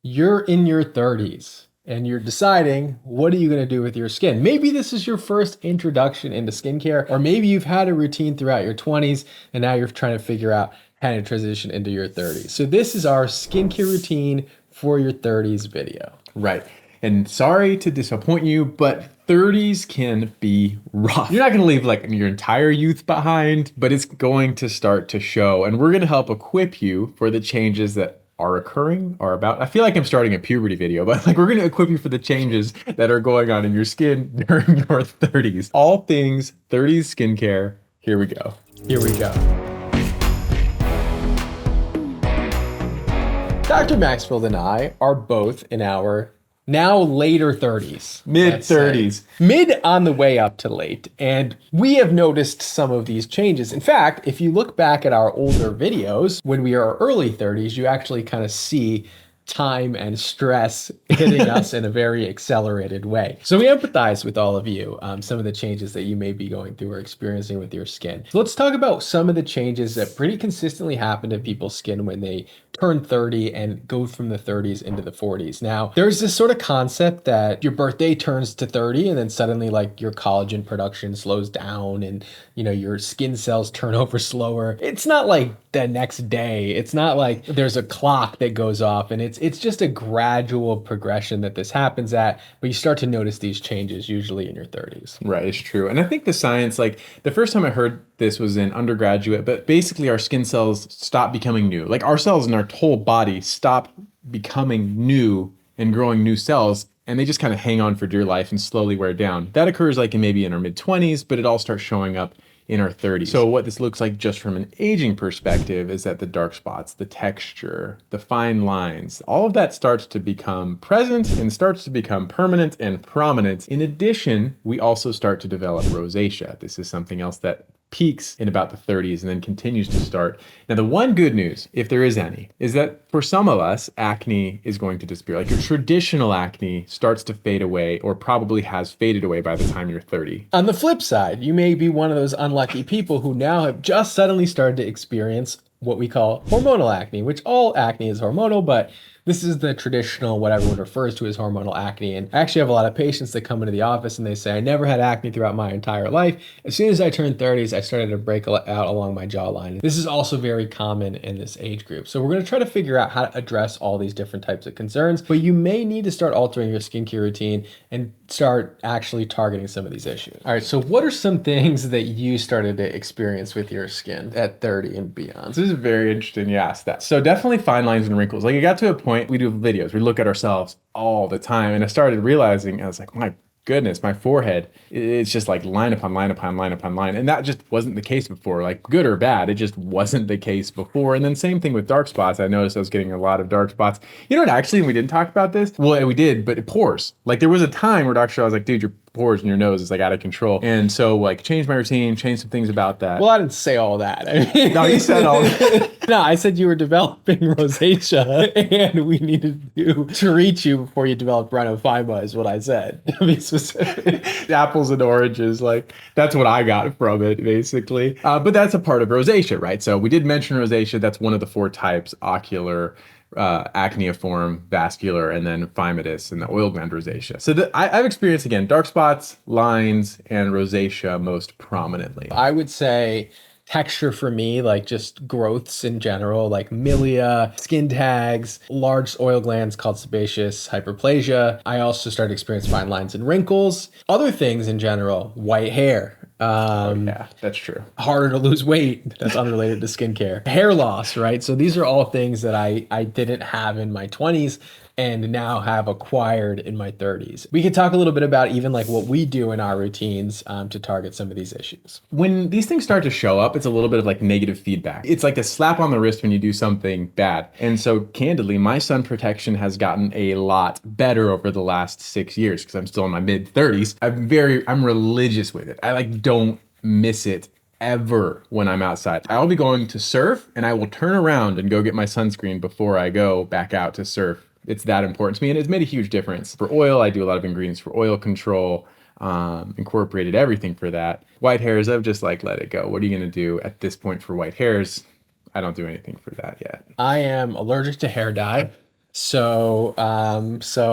You're in your 30s and you're deciding what are you going to do with your skin. Maybe this is your first introduction into skincare, or maybe you've had a routine throughout your 20s and now you're trying to figure out how to transition into your 30s. So this is our skincare routine for your 30s video. Right. And sorry to disappoint you, but 30s can be rough. You're not going to leave like your entire youth behind, but it's going to start to show. And we're going to help equip you for the changes that are occurring or about. I feel like I'm starting a puberty video, but like we're going to equip you for the changes that are going on in your skin during your 30s. All things 30s skincare. Here we go. Here we go. Dr. Maxfield and I are both in our now later 30s. Mid 30s. Mid on the way up to late. And we have noticed some of these changes. In fact, if you look back at our older videos, when we are early 30s, you actually kind of see time and stress hitting us in a very accelerated way. So we empathize with all of you, some of the changes that you may be going through or experiencing with your skin. So let's talk about some of the changes that pretty consistently happen to people's skin when they turn 30 and go from the 30s into the 40s. Now, there's this sort of concept that your birthday turns to 30 and then suddenly like your collagen production slows down and your skin cells turn over slower. It's not like the next day. It's not like there's a clock that goes off, and it's just a gradual progression that this happens at, but you start to notice these changes usually in your 30s. Right, it's true. And I think the science, like the first time I heard this was in undergraduate, but basically our skin cells stop becoming new. Like our cells in our whole body stop becoming new and growing new cells, and they just kind of hang on for dear life and slowly wear down. That occurs like maybe in our mid 20s, but it all starts showing up in our 30s. So what this looks like just from an aging perspective is that the dark spots, the texture, the fine lines, all of that starts to become present and starts to become permanent and prominent. In addition, we also start to develop rosacea. This is something else that peaks in about the 30s and then continues to start. Now, the one good news, if there is any, is that for some of us, acne is going to disappear. Like your traditional acne starts to fade away or probably has faded away by the time you're 30. On the flip side, you may be one of those unlucky people who now have just suddenly started to experience what we call hormonal acne, which all acne is hormonal, but this is the traditional, what everyone refers to as hormonal acne. And I actually have a lot of patients that come into the office and they say, I never had acne throughout my entire life. As soon as I turned 30s, I started to break out along my jawline. This is also very common in this age group. So we're going to try to figure out how to address all these different types of concerns, but you may need to start altering your skincare routine and start actually targeting some of these issues. All right, so what are some things that you started to experience with your skin at 30 and beyond? This is very interesting you asked that. So definitely fine lines and wrinkles. Like it got to a point, we do videos, we look at ourselves all the time. And I started realizing, I was like, my goodness, my forehead, it's just like line upon line upon line upon line. And that just wasn't the case before, like good or bad. It just wasn't the case before. And then same thing with dark spots. I noticed I was getting a lot of dark spots. You know what, actually, we didn't talk about this. Well, we did, but it pores. Like there was a time where Dr. Shaw was like, dude, your pores in your nose is like out of control. And so like changed my routine, changed some things about that. Well, I didn't say all that. I mean, No, you said all that. No, I said you were developing rosacea and we needed to treat you before you developed rhinophyma is what I said, to be specific. Apples and oranges, like that's what I got from it basically. But that's a part of rosacea, right? So we did mention rosacea. That's one of the 4 types: ocular, acneiform, vascular, and then phymatous and the oil gland rosacea. So I've experienced, again, dark spots, lines, and rosacea most prominently. I would say texture for me, like just growths in general, like milia, skin tags, large oil glands called sebaceous hyperplasia. I also started experiencing fine lines and wrinkles. Other things in general, white hair. Yeah, that's true. Harder to lose weight. That's unrelated to skincare. Hair loss, right? So these are all things that I didn't have in my 20s and now have acquired in my 30s. We could talk a little bit about even like what we do in our routines to target some of these issues. When these things start to show up, it's a little bit of like negative feedback. It's like a slap on the wrist when you do something bad. And so candidly, my sun protection has gotten a lot better over the last 6 years because I'm still in my mid 30s. I'm religious with it. I like don't miss it ever when I'm outside. I'll be going to surf and I will turn around and go get my sunscreen before I go back out to surf. It's that important to me, and it's made a huge difference. For oil, I do a lot of ingredients for oil control, incorporated everything for that. White hairs, I've just like let it go. What are you gonna do at this point for white hairs? I don't do anything for that yet. I am allergic to hair dye. So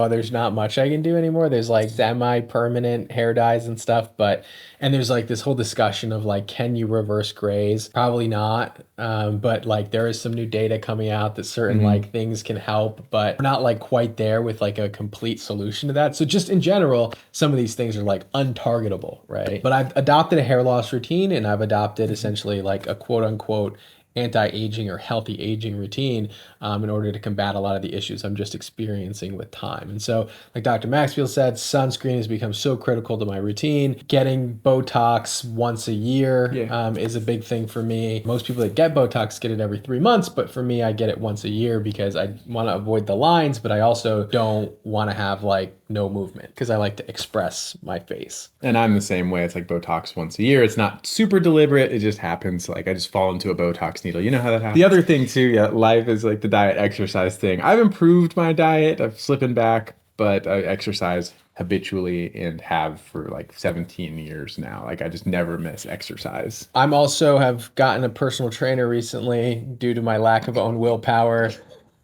there's not much I can do anymore. There's like semi-permanent hair dyes and stuff, and there's like this whole discussion of like, can you reverse grays? Probably not. But like there is some new data coming out that certain Hmm. like things can help, but we're not like quite there with like a complete solution to that. So just in general, some of these things are like untargetable, right? But I've adopted a hair loss routine and I've adopted essentially like a quote unquote anti-aging or healthy aging routine in order to combat a lot of the issues I'm just experiencing with time. And so, like Dr. Maxfield said, sunscreen has become so critical to my routine. Getting Botox once a year Yeah. is a big thing for me. Most people that get Botox get it every 3 months, but for me, I get it once a year because I want to avoid the lines, but I also don't want to have like no movement because I like to express my face. And I'm the same way. It's like Botox once a year. It's not super deliberate. It just happens. Like I just fall into a Botox needle. You know how that happens. The other thing too, yeah, life is like the diet exercise thing. I've improved my diet. I'm slipping back, but I exercise habitually and have for like 17 years now. Like I just never miss exercise. I'm also have gotten a personal trainer recently due to my lack of own willpower.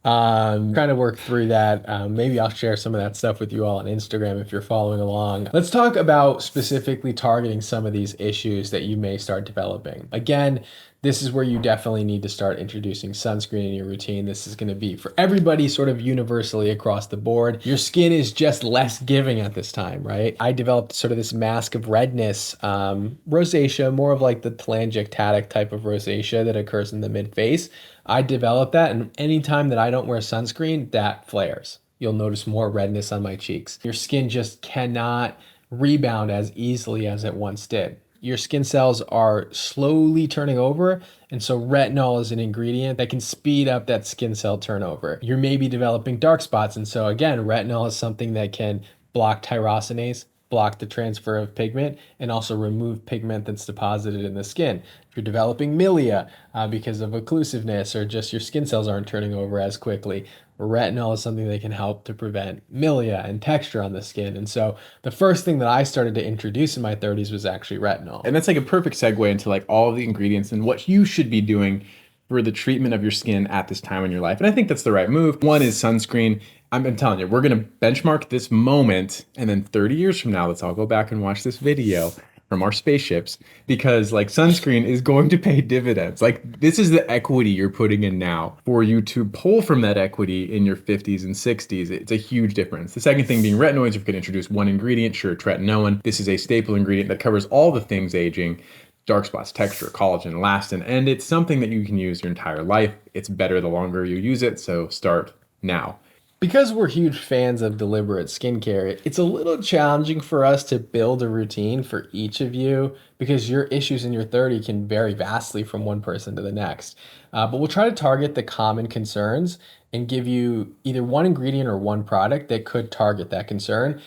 Trying to work through that. Maybe I'll share some of that stuff with you all on Instagram if you're following along. Let's talk about specifically targeting some of these issues that you may start developing. Again, this is where you definitely need to start introducing sunscreen in your routine. This is going to be for everybody sort of universally across the board. Your skin is just less giving at this time, right? I developed sort of this mask of redness, rosacea, more of like the telangiectatic type of rosacea that occurs in the mid face. I developed that, and anytime that I don't wear sunscreen, that flares. You'll notice more redness on my cheeks. Your skin just cannot rebound as easily as it once did. Your skin cells are slowly turning over, and so retinol is an ingredient that can speed up that skin cell turnover. You're maybe developing dark spots, and so again, retinol is something that can block tyrosinase, block the transfer of pigment, and also remove pigment that's deposited in the skin. If you're developing milia because of occlusiveness or just your skin cells aren't turning over as quickly, retinol is something that can help to prevent milia and texture on the skin. And so the first thing that I started to introduce in my 30s was actually retinol. And that's like a perfect segue into like all of the ingredients and what you should be doing for the treatment of your skin at this time in your life. And I think that's the right move. One is sunscreen. I'm telling you, we're going to benchmark this moment. And then 30 years from now, let's all go back and watch this video from our spaceships because like sunscreen is going to pay dividends. Like this is the equity you're putting in now for you to pull from that equity in your 50s and 60s. It's a huge difference. The second thing being retinoids. If we can introduce one ingredient, sure, tretinoin. This is a staple ingredient that covers all the things aging: dark spots, texture, collagen, elastin, and it's something that you can use your entire life. It's better the longer you use it, so start now. Because we're huge fans of deliberate skincare, it's a little challenging for us to build a routine for each of you because your issues in your 30 can vary vastly from one person to the next. But we'll try to target the common concerns and give you either one ingredient or one product that could target that concern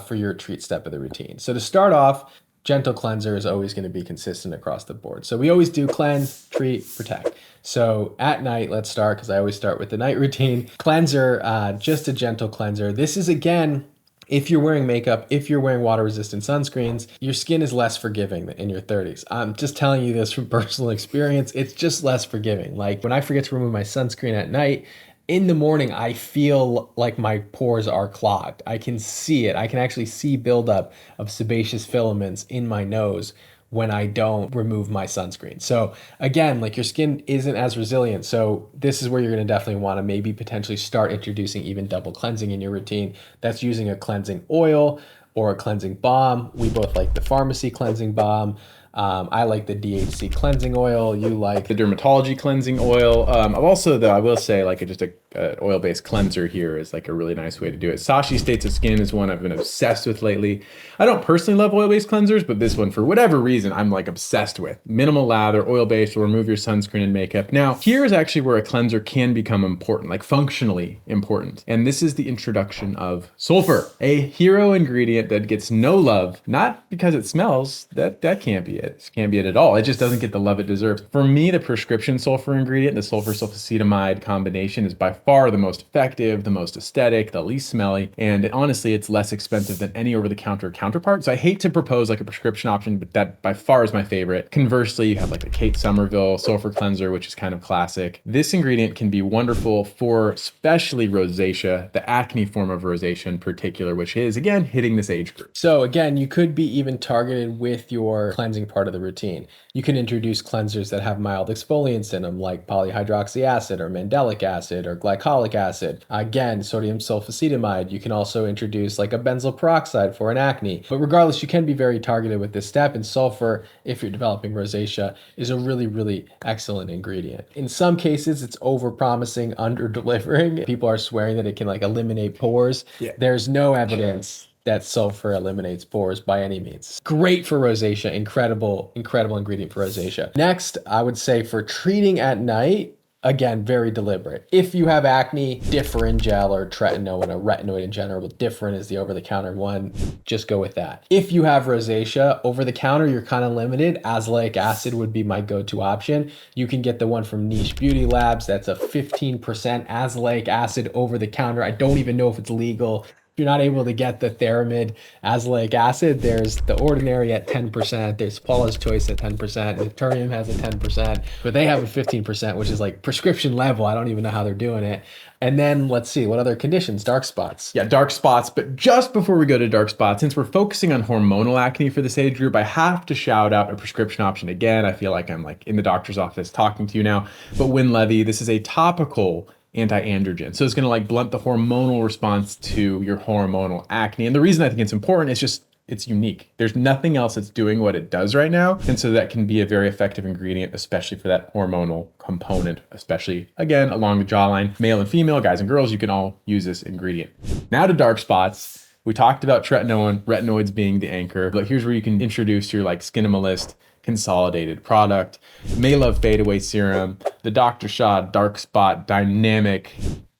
for your treat step of the routine. So to start off, gentle cleanser is always going to be consistent across the board. So we always do cleanse, treat, protect. So at night, let's start because I always start with the night routine. Cleanser, just a gentle cleanser. This is again, if you're wearing makeup, if you're wearing water resistant sunscreens, your skin is less forgiving in your 30s. I'm just telling you this from personal experience. It's just less forgiving. Like when I forget to remove my sunscreen at night, in the morning, I feel like my pores are clogged. I can see it. I can actually see buildup of sebaceous filaments in my nose when I don't remove my sunscreen. So again, like your skin isn't as resilient. So this is where you're going to definitely want to maybe potentially start introducing even double cleansing in your routine. That's using a cleansing oil or a cleansing balm. We both like the pharmacy cleansing balm. I like the DHC cleansing oil. You like The dermatology cleansing oil. I've also, though, I will say, like just a oil-based cleanser here is like a really nice way to do it. Sashi States of Skin is one I've been obsessed with lately. I don't personally love oil-based cleansers, but this one, for whatever reason, I'm like obsessed with. Minimal lather, oil-based, will remove your sunscreen and makeup. Now, here is actually where a cleanser can become important, like functionally important. And this is the introduction of sulfur, a hero ingredient that gets no love, not because it smells, that can't be it. It can't be it at all. It just doesn't get the love it deserves. For me, the prescription sulfur ingredient, the sulfur sulfacetamide combination, is by far the most effective, the most aesthetic, the least smelly, and honestly, it's less expensive than any over-the-counter counterpart. So I hate to propose like a prescription option, but that by far is my favorite. Conversely, you have like the Kate Somerville Sulfur Cleanser, which is kind of classic. This ingredient can be wonderful for especially rosacea, the acne form of rosacea in particular, which is again hitting this age group. So again, you could be even targeted with your cleansing part of the routine. You can introduce cleansers that have mild exfoliants in them, like polyhydroxy acid or mandelic acid or glycolic acid. Again, sodium sulfacetamide. You can also introduce like a benzoyl peroxide for an acne. But regardless, you can be very targeted with this step, and sulfur, if you're developing rosacea, is a really, really excellent ingredient. In some cases, it's over-promising, under-delivering. People are swearing that it can like eliminate pores. Yeah. There's no evidence that sulfur eliminates pores by any means. Great for rosacea, incredible ingredient for rosacea. Next, I would say for treating at night, again, very deliberate. If you have acne, Differin gel or tretinoin or retinoid in general, but Differin is the over-the-counter one, just go with that. If you have rosacea, over-the-counter, you're kind of limited. Azelaic acid would be my go-to option. You can get the one from Niche Beauty Labs. That's a 15% azelaic acid over-the-counter. I don't even know if it's legal. If you're not able to get the Theramid azelaic acid, there's the Ordinary at 10%, there's Paula's Choice at 10%, Naturium has a 10%, but they have a 15%, which is like prescription level. I don't even know how they're doing it. And then let's see, what other conditions? Dark spots. Yeah, dark spots. But just before we go to dark spots, since we're focusing on hormonal acne for this age group, I have to shout out a prescription option again. I feel like I'm like in the doctor's office talking to you now. But Winlevi, this is a topical anti-androgen. So it's going to like blunt the hormonal response to your hormonal acne. And the reason I think it's important is just it's unique. There's nothing else that's doing what it does right now. And so that can be a very effective ingredient, especially for that hormonal component, especially again, along the jawline, male and female, guys and girls, you can all use this ingredient. Now to dark spots. We talked about tretinoin, retinoids being the anchor, but here's where you can introduce your like Skinamalist consolidated product, Maylove Fadeaway Serum, the Dr. Shah Dark Spot Dynamic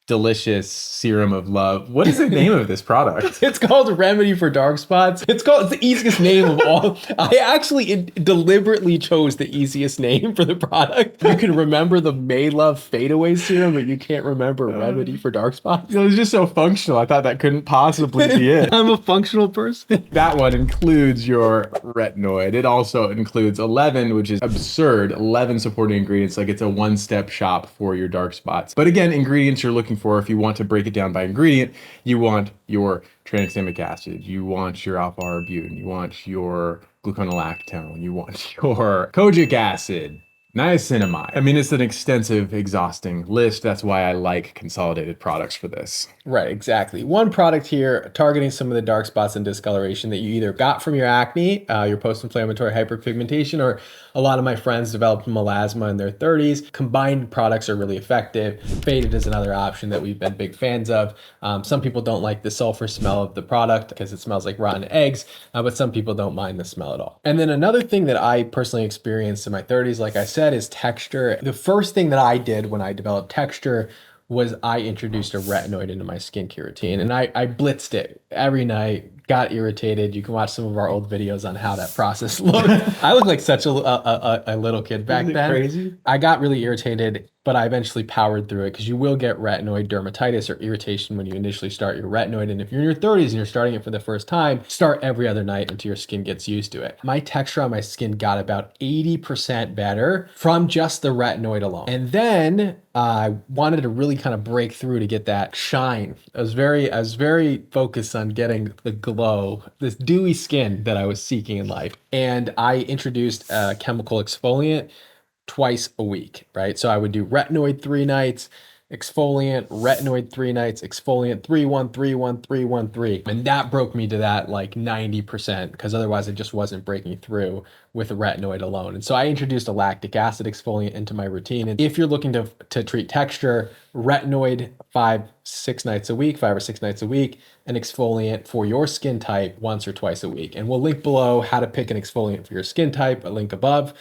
Delicious Serum of Love. What is the name of this product? It's called Remedy for Dark Spots. It's the easiest name of all. I actually deliberately chose the easiest name for the product. You can remember the Maylove Fadeaway Serum, but you can't remember Remedy for Dark Spots. It was just so functional. I thought that couldn't possibly be it. I'm a functional person. That one includes your retinoid. It also includes 11, which is absurd, 11 supporting ingredients. Like it's a one-step shop for your dark spots. But again, ingredients you're looking for, if you want to break it down by ingredient, you want your tranexamic acid, you want your alpha-arbutin, you want your gluconolactone, you want your kojic acid, niacinamide. I mean, it's an extensive, exhausting list. That's why I like consolidated products for this. Right, exactly. One product here targeting some of the dark spots and discoloration that you either got from your acne, your post-inflammatory hyperpigmentation, or a lot of my friends developed melasma in their 30s. Combined products are really effective. Faded is another option that we've been big fans of. Some people don't like the sulfur smell of the product because it smells like rotten eggs, but some people don't mind the smell at all. And then another thing that I personally experienced in my 30s, like I said, is texture. The first thing that I did when I developed texture was I introduced a retinoid into my skincare routine, and I blitzed it every night, got irritated. You can watch some of our old videos on how that process looked. I looked like such a little kid back then. Crazy? I got really irritated, but I eventually powered through it because you will get retinoid dermatitis or irritation when you initially start your retinoid. And if you're in your 30s and you're starting it for the first time, start every other night until your skin gets used to it. My texture on my skin got about 80% better from just the retinoid alone. And then I wanted to really kind of break through to get that shine. I was very focused on getting the glow, this dewy skin that I was seeking in life. And I introduced a chemical exfoliant twice a week, right? So I would do retinoid 3 nights, exfoliant, retinoid 3 nights, exfoliant 3-1-3-1-3-1-3. And that broke me to that like 90% because otherwise it just wasn't breaking through with the retinoid alone. And so I introduced a lactic acid exfoliant into my routine. And if you're looking to treat texture, retinoid 5-6 nights a week, 5 or 6 nights a week, an exfoliant for your skin type once or twice a week. And we'll link below how to pick an exfoliant for your skin type, a link above.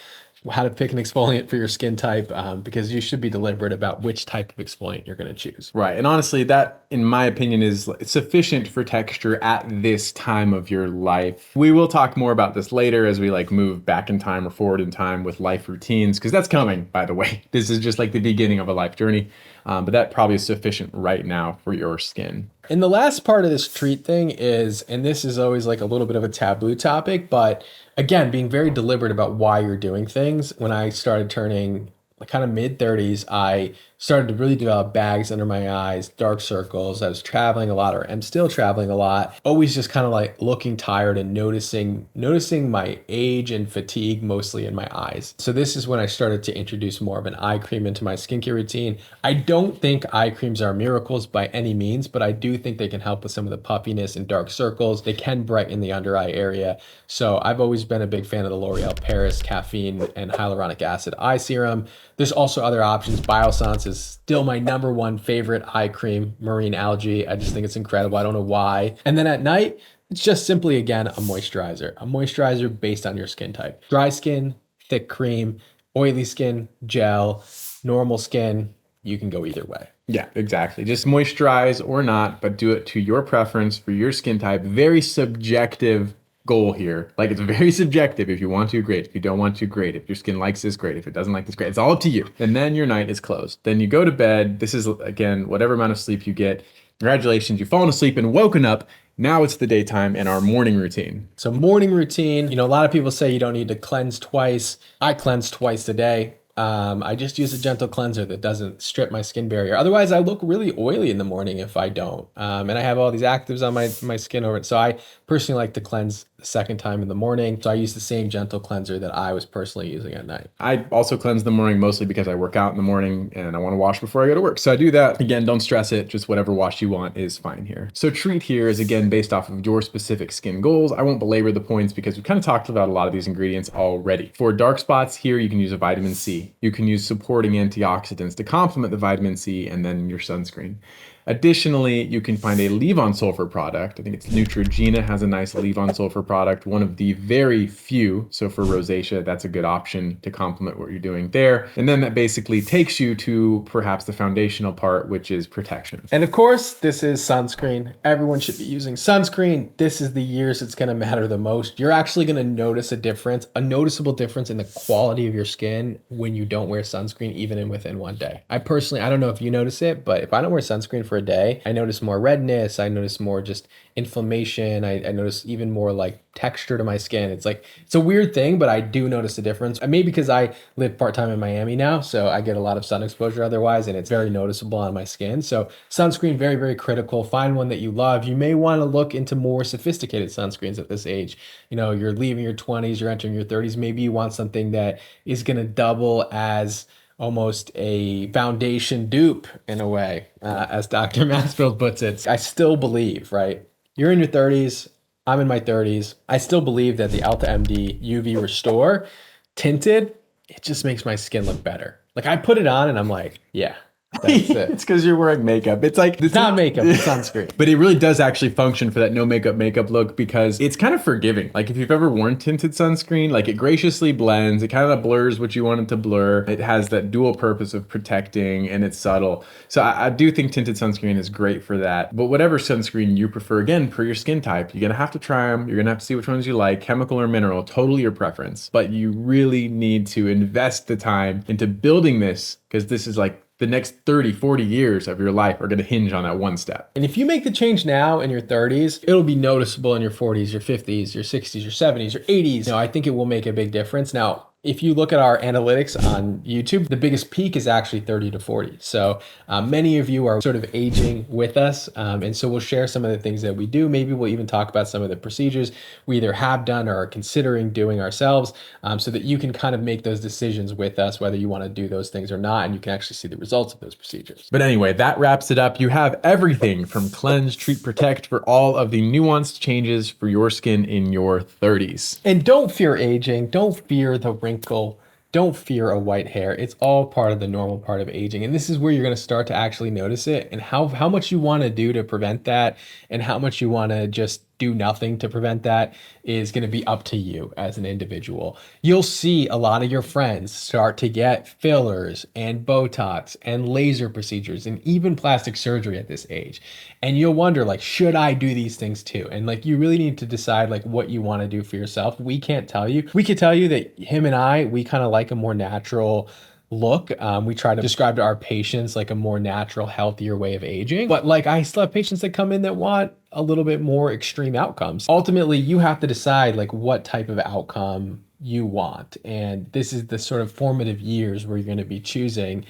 how to pick an exfoliant for your skin type, because you should be deliberate about which type of exfoliant you're going to choose. Right. And honestly, that, in my opinion, is sufficient for texture at this time of your life. We will talk more about this later as we like move back in time or forward in time with life routines, because that's coming, by the way. This is just like the beginning of a life journey. But that probably is sufficient right now for your skin. And the last part of this treat thing is, and this is always like a little bit of a taboo topic, but again, being very deliberate about why you're doing things. When I started turning kind of mid 30s, I started to really develop bags under my eyes, dark circles. I was traveling a lot, or am still traveling a lot. Always just kind of like looking tired and noticing my age and fatigue mostly in my eyes. So this is when I started to introduce more of an eye cream into my skincare routine. I don't think eye creams are miracles by any means, but I do think they can help with some of the puffiness and dark circles. They can brighten the under eye area. So I've always been a big fan of the L'Oreal Paris caffeine and hyaluronic acid eye serum. There's also other options. Biossance is still my number one favorite eye cream, marine algae. I just think it's incredible. I don't know why. And then at night, it's just simply, again, a moisturizer based on your skin type. Dry skin, thick cream, oily skin, gel, normal skin. You can go either way. Yeah, exactly. Just moisturize or not, but do it to your preference for your skin type. Very subjective goal here. Like, it's very subjective. If you want to, great. If you don't want to, great. If your skin likes this, great. If it doesn't like this, great. It's all up to you. And then your night is closed. Then you go to bed. This is, again, whatever amount of sleep you get. Congratulations, you've fallen asleep and woken up. Now it's the daytime and our morning routine. So morning routine, a lot of people say you don't need to cleanse twice. I cleanse twice a day. I just use a gentle cleanser that doesn't strip my skin barrier. Otherwise, I look really oily in the morning if I don't. And I have all these actives on my skin over it. So I personally like to cleanse the second time in the morning. So I use the same gentle cleanser that I was personally using at night. I also cleanse the morning mostly because I work out in the morning and I want to wash before I go to work. So I do that. Again, don't stress it. Just whatever wash you want is fine here. So treat here is again based off of your specific skin goals. I won't belabor the points because we've kind of talked about a lot of these ingredients already. For dark spots here, you can use a vitamin C. You can use supporting antioxidants to complement the vitamin C and then your sunscreen. Additionally, you can find a leave-on sulfur product. I think it's Neutrogena has a nice leave-on sulfur product, one of the very few. So for rosacea, that's a good option to complement what you're doing there. And then that basically takes you to perhaps the foundational part, which is protection. And of course, this is sunscreen. Everyone should be using sunscreen. This is the years it's going to matter the most. You're actually going to notice a noticeable difference in the quality of your skin when you don't wear sunscreen, even within one day. I don't know if you notice it, but if I don't wear sunscreen for a day, I notice more redness. I notice more just inflammation. I notice even more like texture to my skin. It's a weird thing, but I do notice a difference. Maybe because I live part-time in Miami now, so I get a lot of sun exposure otherwise, and it's very noticeable on my skin. So sunscreen, very, very critical. Find one that you love. You may want to look into more sophisticated sunscreens at this age. You're leaving your 20s, you're entering your 30s. Maybe you want something that is going to double as almost a foundation dupe in a way, as Dr. Mansfield puts it. I still believe, right? You're in your 30s, I'm in my 30s. I still believe that the Alta MD UV Restore tinted, it just makes my skin look better. Like I put it on and I'm like, yeah, that's it. It's because you're wearing makeup. It's not makeup, it's sunscreen. But it really does actually function for that no makeup look because it's kind of forgiving. Like if you've ever worn tinted sunscreen, like it graciously blends, it kind of blurs what you want it to blur. It has that dual purpose of protecting and it's subtle. So I do think tinted sunscreen is great for that. But whatever sunscreen you prefer, again, per your skin type, you're going to have to try them. You're going to have to see which ones you like, chemical or mineral, totally your preference. But you really need to invest the time into building this because this is like the next 30, 40 years of your life are going to hinge on that one step. And if you make the change now in your 30s, it'll be noticeable in your 40s, your 50s, your 60s, your 70s, your 80s. I think it will make a big difference. Now, if you look at our analytics on YouTube, the biggest peak is actually 30 to 40. So many of you are sort of aging with us. And so we'll share some of the things that we do. Maybe we'll even talk about some of the procedures we either have done or are considering doing ourselves, so that you can kind of make those decisions with us, whether you want to do those things or not. And you can actually see the results of those procedures. But anyway, that wraps it up. You have everything from cleanse, treat, protect for all of the nuanced changes for your skin in your 30s. And don't fear aging. Don't fear the wrinkle. Don't fear a white hair. It's all part of the normal part of aging. And this is where you're going to start to actually notice it and how much you want to do to prevent that and how much you want to just do nothing to prevent that is going to be up to you as an individual. You'll see a lot of your friends start to get fillers and Botox and laser procedures and even plastic surgery at this age. And you'll wonder, like, should I do these things too? And like, you really need to decide like what you want to do for yourself. We can't tell you. We could tell you that him and I, we kind of like a more natural look. We try to describe to our patients like a more natural, healthier way of aging. But like, I still have patients that come in that want a little bit more extreme outcomes. Ultimately, you have to decide like what type of outcome you want. And this is the sort of formative years where you're going to be choosing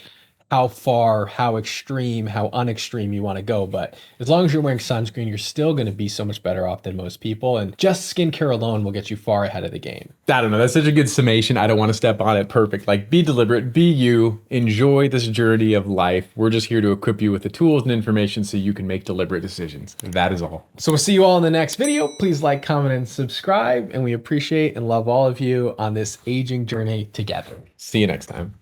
how far, how extreme, how unextreme you want to go. But as long as you're wearing sunscreen, you're still going to be so much better off than most people. And just skincare alone will get you far ahead of the game. I don't know. That's such a good summation. I don't want to step on it. Perfect. Like, be deliberate, be you, enjoy this journey of life. We're just here to equip you with the tools and information so you can make deliberate decisions. That is all. So we'll see you all in the next video. Please like, comment, and subscribe. And we appreciate and love all of you on this aging journey together. See you next time.